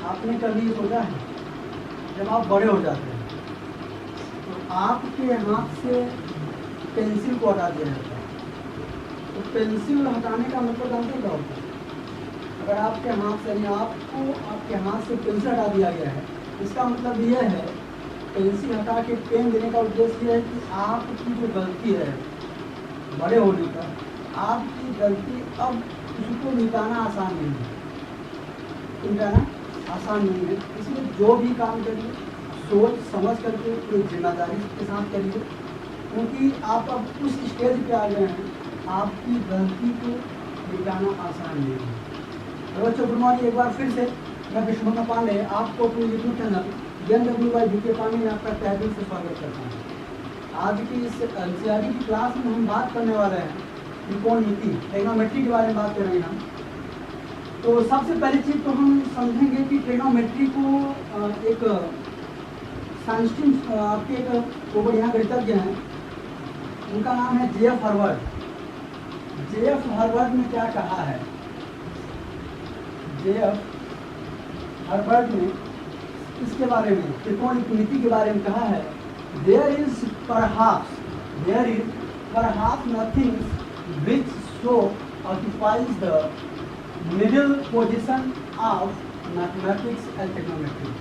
आपने कभी सोचा है जब आप बड़े हो जाते हैं तो आपके हाथ से पेंसिल को हटा दिया जाता है, तो पेंसिल हटाने का मतलब जानते क्या होता है? अगर आपके हाथ से यानी आपको आपके हाथ से पेंसिल हटा दिया गया है, इसका मतलब यह है पेंसिल हटा के पेन देने का उद्देश्य है कि आपकी जो गलती है बड़े होने पर, आपकी गलती अब उसको मिटाना आसान नहीं है, मिटाना आसान नहीं है। इसलिए जो भी काम करिए सोच समझ करके पूरी जिम्मेदारी के साथ करिए, क्योंकि आप अब उस स्टेज पे आ गए हैं, आपकी गलती को मिटाना आसान नहीं है। बच्चों गुड मॉर्निंग, एक बार फिर से मैं विष्णु पांडे आपको अपने यूट्यूब चैनल JNWY पांडे में आपका तहे दिल से स्वागत करता हूँ। आज की इस एनसीईआरटी की क्लास में हम बात करने वाले हैं त्रिकोणमिति ट्रिग्नोमेट्री के बारे में बात करेंगे हम। तो सबसे पहली चीज़ तो हम समझेंगे कि ट्रिग्नोमेट्री को एक साइंटिस्ट आपके एक वो बढ़िया गणितज्ञ हैं, उनका नाम है J.F. हार्वर्ड। J.F. हार्वर्ड ने क्या कहा है? J.F. हार्वर्ड ने इसके बारे में त्रिकोणमिति के बारे में कहा है, there is perhaps nothing which so occupies the middle position of mathematics and trigonometry।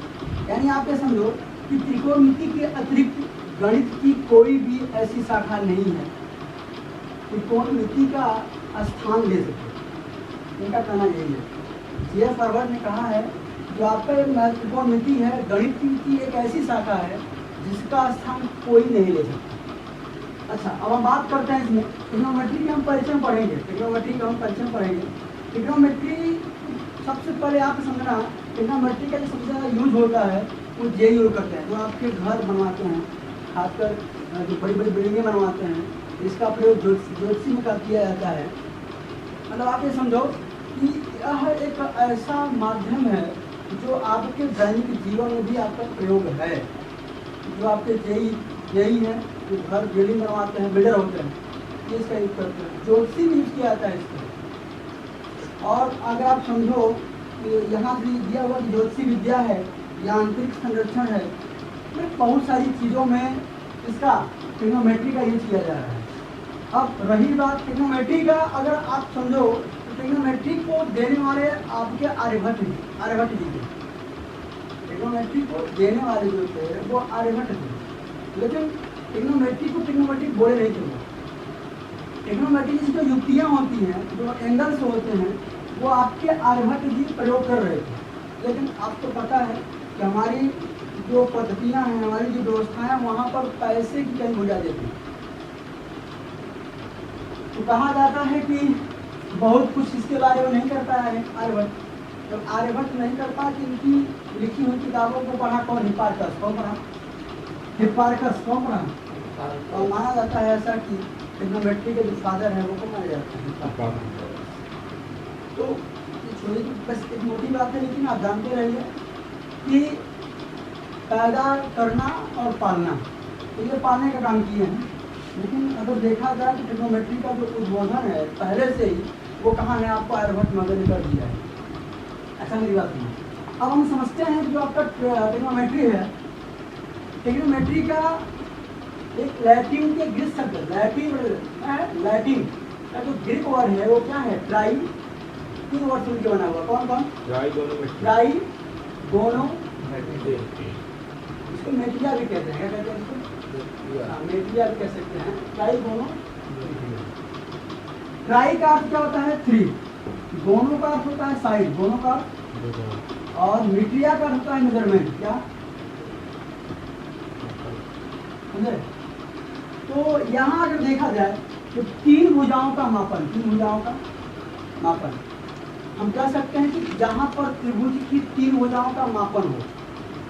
यानी आप ये समझो कि त्रिकोणमिति के अतिरिक्त गणित की कोई भी ऐसी शाखा नहीं है त्रिकोणमिति का स्थान ले सके। इनका कहना यही है। J.F. हार्वर्ड ने कहा है जो आपका त्रिकोणमिति है, गणित की एक ऐसी शाखा है जिसका स्थान कोई नहीं ले सकता। अच्छा, अब हम बात करते हैं इसमें ट्रिग्नोमेट्री के हम परिचय पढ़ेंगे। ट्रिग्नोमेट्री सबसे पहले आप समझना, ट्रिग्नोमेट्री का जो सबसे ज़्यादा यूज होता है वो जे यूज करते हैं, जो आपके घर बनवाते हैं, खासकर जो बड़ी बड़ी बिल्डिंगें बनवाते हैं, इसका प्रयोग ज्योतिषी में किया जाता है। मतलब आप ये समझो कि यह एक ऐसा माध्यम है जो आपके दैनिक जीवन में भी आपका प्रयोग है। जो आपके जेई हैं, जो घर बिल्डिंग बनवाते हैं, बिल्डर होते हैं, ये इसका यूज करते हैं। ज्योतिषी भी यूज किया जाता है इसका। और अगर आप समझो कि यहाँ भी दिया हुआ ज्योतिषी विद्या है, यांत्रिक संरक्षण है, तो बहुत सारी चीज़ों में इसका ट्रिग्नोमेट्री का यूज किया जा रहा है। अब रही बात ट्रिग्नोमेट्री का, अगर आप समझो ट्रिग्नोमेट्री को देने वाले आपके आर्यभट्ट जी थे। ट्रिग्नोमेट्री को देने वाले जो थे वो आर्यभट्ट थे, लेकिन ट्रिग्नोमेट्री को ट्रिग्नोमेट्री बोले नहीं थे। ट्रिग्नोमेट्री की जो युक्तियाँ होती हैं, जो एंगल्स होते हैं, वो आपके आर्यभट्ट जी प्रयोग कर रहे थे। लेकिन आपको पता है कि हमारी जो पद्धतियाँ हैं, हमारी जो व्यवस्थाएँ हैं, वहाँ पर पैसे की कमी हो जाती थी। तो कहा जाता है कि बहुत कुछ इसके बारे में नहीं कर पाया है आर्यभट्ट। जब आर्यभट्ट नहीं कर पाया कि इनकी लिखी हुई किताबों को पढ़ा कौन? हिप्पार्कस। कौन पढ़ा? हिप्पार्कस। कौन पढ़ा? और माना जाता है ऐसा कि ट्रिग्नोमेट्री के जो फादर है वो को माना जाता है। तो छोटी बस एक मोटी बात है, लेकिन आप जानते रहिए कि पैदा करना और पालना, तो ये पालने का काम किए हैं। लेकिन अगर देखा जाए तो ट्रिग्नोमेट्री का जो उद्बोधन है पहले से ही, वो कहाँ है? आपको आर्यभट्ट मदद ने कर दिया है। ऐसा मेरी बात नहीं। अब हम समझते हैं जो आपका ट्रिग्नोमेट्री है, ट्रिग्नोमेट्री का एक लैटिन के ग्रीक शब्द, लैटिन का जो ग्रीक वर्ड है वो क्या है? ट्राई, तीन वर्ड सुन के बना हुआ। कौन कौन? ट्राई गोनो, इसको मेट्रिया भी कहते हैं। क्या कहते हैं इसको? मेट्रिया भी कह सकते हैं। ट्राई गोनो। ट्राई का अर्थ क्या होता है? थ्री। गोनो का अर्थ होता है साइड, गोनो का, और मीट्रिया का अर्थ होता है मेजरमेंट। क्या समझे? तो यहाँ अगर देखा जाए तो तीन भुजाओं का मापन, हम कह सकते हैं कि जहाँ पर त्रिभुज की तीन भुजाओं का मापन हो,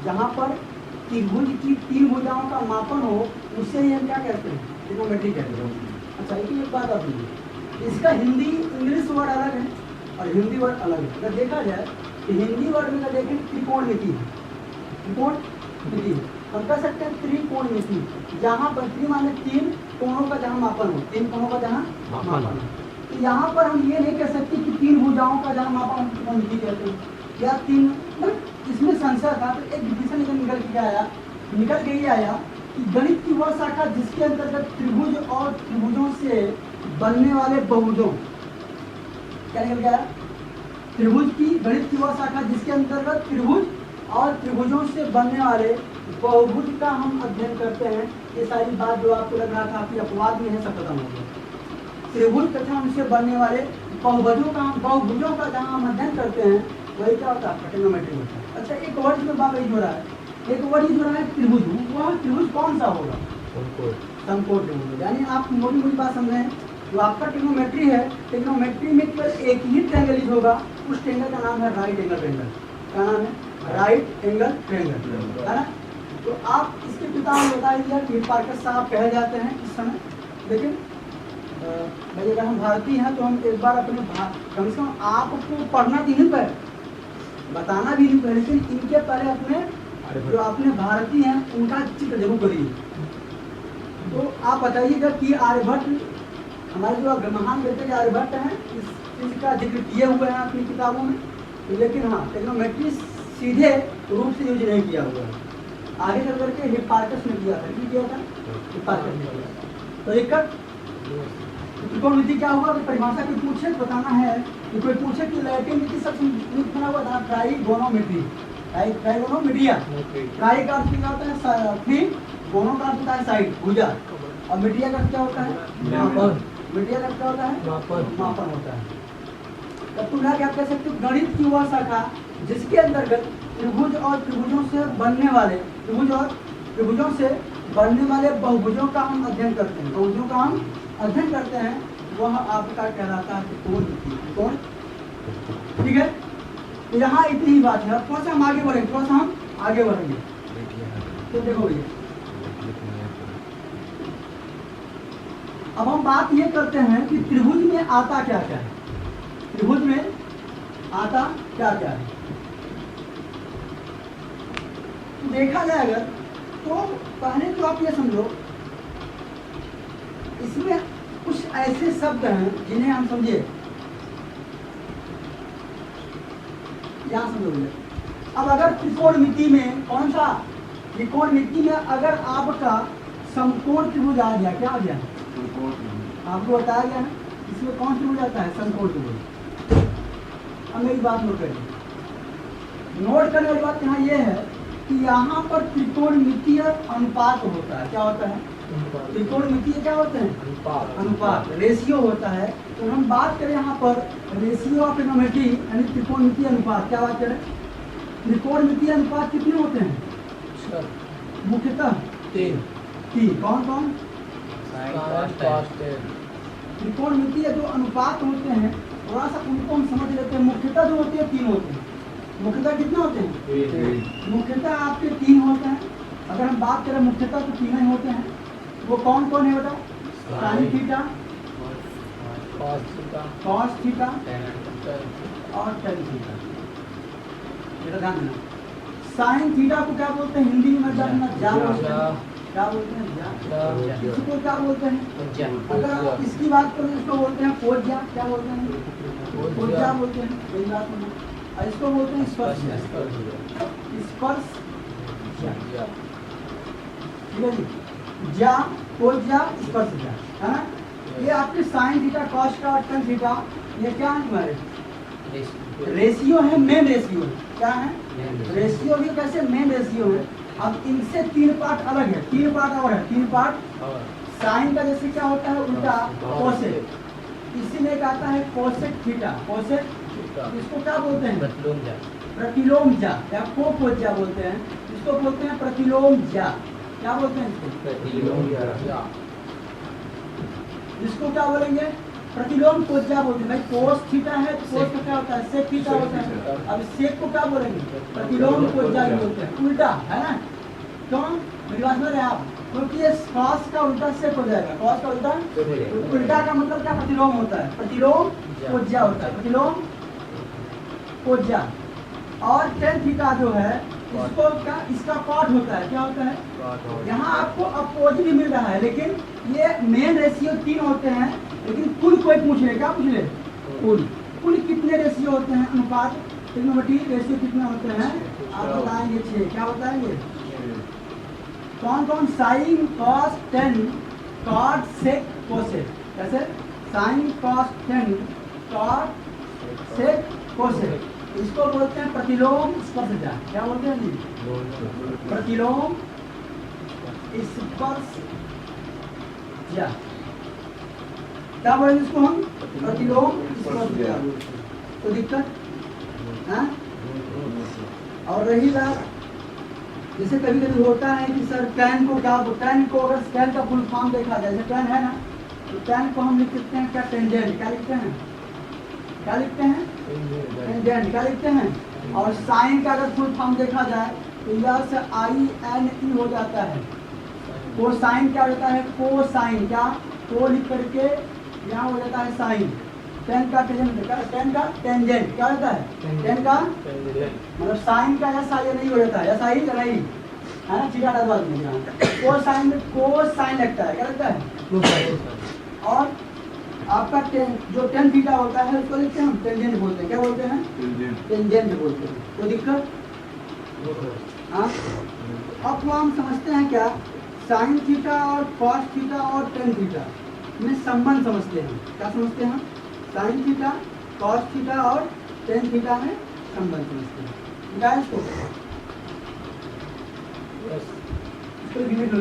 जहाँ पर त्रिभुज की तीन भुजाओं का मापन हो, उससे ही हम क्या कहते हैं? ट्रिग्नोमेट्री कहते हैं। अच्छा, एक बात आप सुनिए, इसका हिंदी इंग्लिश वर्ड अलग है और हिंदी वर्ड अलग है। अगर देखा जाए कि हिंदी वर्ड में अगर देखें त्रिकोणमिति है, त्रिकोणमिति है, हम कह सकते हैं त्रिकोणमिति, जहाँ पर त्रि माने तीन कोणों का जहाँ मापन हो, तीन कोणों का जहाँ मापन हो। तो यहाँ पर हम ये नहीं कह सकते कि तीन भुजाओं का जहाँ मापन हम त्रिकोणमिति कहते हैं, या तीन इसमें संशय था तो एक डिफिनेशन निकल के ही आया कि गणित की वह शाखा जिसके अंतर्गत त्रिभुज और त्रिभुजों से बनने वाले बहुभुजों, क्या निकल गया? त्रिभुज की गणित की वह शाखा जिसके अंतर्गत त्रिभुज और त्रिभुजों से बनने वाले बहुभुज का हम अध्ययन करते हैं। ये सारी बात जो आपको लग रहा था कि अपवाद में है, सब खत्म हो गया। त्रिभुज तथा उनसे बनने वाले बहुभुजों का जहाँ हम अध्ययन करते हैं वही क्या होता है? ट्रिग्नोमेट्री होता है। अच्छा, एक वर्ड में बात हो रहा है, एक वर्ड हो रहा है त्रिभुज। वह त्रिभुज कौन सा होगा? समकोण त्रिभुज। यानी आप मोटी बात समझें, जो आपका ट्रिग्नोमेट्री है, ट्रिग्नोमेट्री में केवल एक ही ट्रायंगल होगा, उस ट्रायंगल का नाम है राइट एंगल ट्रायंगल। क्या नाम है? राइट एंगल ट्रायंगल, है ना? तो आप इसके पिता बता दीजिए, हिप्पार्कस साहब कहे जाते हैं इस समय। लेकिन भाई अगर हम भारतीय हैं तो हम एक बार अपने कम से कम आपको पढ़ना भी नहीं पाए, बताना भी नहीं पाए, लेकिन इनके पहले अपने जो अपने भारतीय हैं उनका चित्र जरूर करिए। तो आप बताइएगा कि आर्यभट्ट, हमारे जो महान व्यक्ति आर्यभट्ट हैं, इस चीज़ का जिक्र किए हुए हैं अपनी किताबों में, लेकिन हाँ ट्रिग्नोमेट्री सीधे रूप से यूज नहीं किया हुआ है। आगे चल करके हिप्पार्कस ने किया था। किया था हिप्पार्कस ने किया। तो एक त्रिकोणमिति क्या हुआ? परिभाषा की पूछे बताना है कि कोई पूछे कि लैटिन में किस शब्द बना हुआ था? ट्राइगोनोमेट्री, ट्राइगोनोमेट्रिया। ट्राई का अर्थ क्या होता है? थ्री, गोनो का अर्थ होता है साइड, भुजा, और मीडिया का क्या होता है? मापन। मीडिया का क्या होता है? मापन होता है। तब तुम क्या कह सकते हो? गणित की वह शाखा जिसके अंतर्गत त्रिभुज और त्रिभुजों से बनने वाले बहुभुजों का हम अध्ययन करते हैं। बहुभुजों का हम अध्ययन करते हैं, वह आपका कहलाता है त्रिकोण। ठीक है, यहाँ इतनी ही बात है। थोड़ा सा हम आगे बढ़ेंगे, तो देखो भैया, अब हम बात ये करते हैं कि त्रिभुज में आता क्या क्या है। त्रिभुज में आता क्या क्या है देखा जाए अगर, तो पहले तो आप ये समझो, इसमें कुछ ऐसे शब्द हैं जिन्हें हम समझिए, यहाँ समझोगे। अब अगर त्रिकोणमिति में कौन सा? त्रिकोणमिति में अगर आपका समकोण त्रिभुज आ गया, क्या आ गया? आपको बताया गया ना, इसमें कौन त्रिभुज आता है? समकोण त्रिभुज। अब मेरी बात नोट करिए, नोट करने वाली बात यहाँ ये है कि यहाँ पर त्रिकोणमितीय अनुपात होता है। क्या होता है? त्रिकोणमितीय क्या होते हैं? अनुपात, रेशियो होता है। तो हम बात करें यहाँ पर रेशियो ऑफ ट्रिग्नोमेट्री, यानी त्रिकोणमितीय अनुपात। क्या बात करें? त्रिकोणमितीय अनुपात कितने होते हैं? मुख्यतः तीन। कौन? त्रिकोणमितीय जो अनुपात होते हैं, थोड़ा सा उनको हम समझ लेते हैं। मुख्यतः जो होते हैं तीन होते हैं। मुख्यतः कितने होते हैं? मुख्यतः आपके तीन होते हैं। अगर हम बात करें मुख्यतः तो तीन ही होते हैं। वो कौन कौन है बताओ? साइन थीटा, कॉस थीटा और टेन थीटा। ध्यान देना, साइन थीटा को क्या बोलते हैं? हिंदी में जानना, जा बोलते हैं। क्या बोलते हैं? इसको क्या बोलते हैं? अगर इसकी बात करें, इसको बोलते हैं कोज्या। क्या बोलते हैं? कोज्या बोलते हैं। वही बात है। इसको बोलते हैं स्पर्श। ठीक है जी, ज्या, कोज्या, स्पर्श, है ना? ये आपके साइन थीटा, कॉस का और टेन थीटा, ये क्या है तुम्हारे? रेशियो है, मेन रेशियो है। क्या है? रेशियो भी कैसे? मेन रेशियो है। अब इनसे तीन पार्ट अलग है, तीन पार्ट और है। तीन पार्ट साइन का जैसे क्या होता है? उल्टा कोसेक। इसी में एक आता है कोसेक थीटा। कोसेक, इसको क्या बोलते हैं? प्रतिलोम जा, या कोज्या बोलते हैं। इसको बोलते हैं प्रतिलोम जा। क्या बोलते हैं इसको? प्रतिलोम जा। इसको क्या बोलेंगे? प्रतिलोम कोज्या बोलते हैं। भाई कोस थीटा है, कोस का क्या होता है? सेक थीटा होता है। अब सेक को क्या बोलेंगे? प्रतिलोम कोज्या बोलते हैं। उल्टा है ना? क्यों? मेरी बात सुन रहे हैं आप? क्योंकि ये कॉस का उल्टा सेक हो जाएगा। कॉस का उल्टा का मतलब क्या? प्रतिलोम होता है। प्रतिलोम कोज्या होता है। प्रतिलोम कोज्या। और टेन थीटा जो है, इसको क्या? इसका कॉट होता है। क्या होता है? यहाँ आपको अपोजिट मिल रहा है, लेकिन ये मेन रेशियो तीन होते हैं। लेकिन कुल कोई पूछ ले, क्या पूछ ले? कुल कितने रेशियो होते हैं? अनुपात ट्रिग्नोमेट्री रेशियो कितने होते हैं आप बताएंगे 6। क्या बताएंगे? कौन कौन? Sine cos 10 cot sec cosec. कैसे? Sine cos 10 cot sec cosec. इसको बोलते हैं प्रतिलोम स्पर्शजा। क्या बोलते हैं जी? प्रतिलोम स्पर्शजा। क्या बोलेंगे इसको हम? प्रतिलोम स्पर्शजा। तो दिक्कत है। और रही बात, जैसे कभी कभी होता है कि सर टैन को क्या, टैन को अगर टैन का फुल फॉर्म देखा जाए, जैसे टैन है ना, तो टैन को हम लिख सकते हैं क्या? टेंजेंट। क्या लिखते हैं? क्या लिखते हैं? टेंजेंट। क्या लिखते हैं? और साइन का अगर फुल फॉर्म देखा जाए तो यह से INE हो जाता है। कोसाइन क्या होता है? कोसाइन। क्या? को लिख करके यहाँ हो जाता है साइन। टेन का टेंजेंट। टेन का टेंजेंट क्या होता है? टेन का मतलब साइन का ऐसा ये नहीं हो जाता है, ऐसा ही नहीं है ना, चीटा डलवा दीजिए। कोसाइन में कोसाइन लगता है। क्या लगता है? और आपका जो टेन थीटा होता है उसको लिखते हैं हम टेंजेंट बोलते हैं। क्या बोलते हैं? टेंजेंट बोलते हैं। तो दिक्कत हाँ। अब तो हम समझते हैं क्या? साइन थीटा और कॉस थीटा और टेन थीटा में संबंध समझते हैं। क्या समझते हैं? साइन थीटा, कॉस थीटा और टेन थीटा में संबंध समझते हैं। इसको लिमिट लो।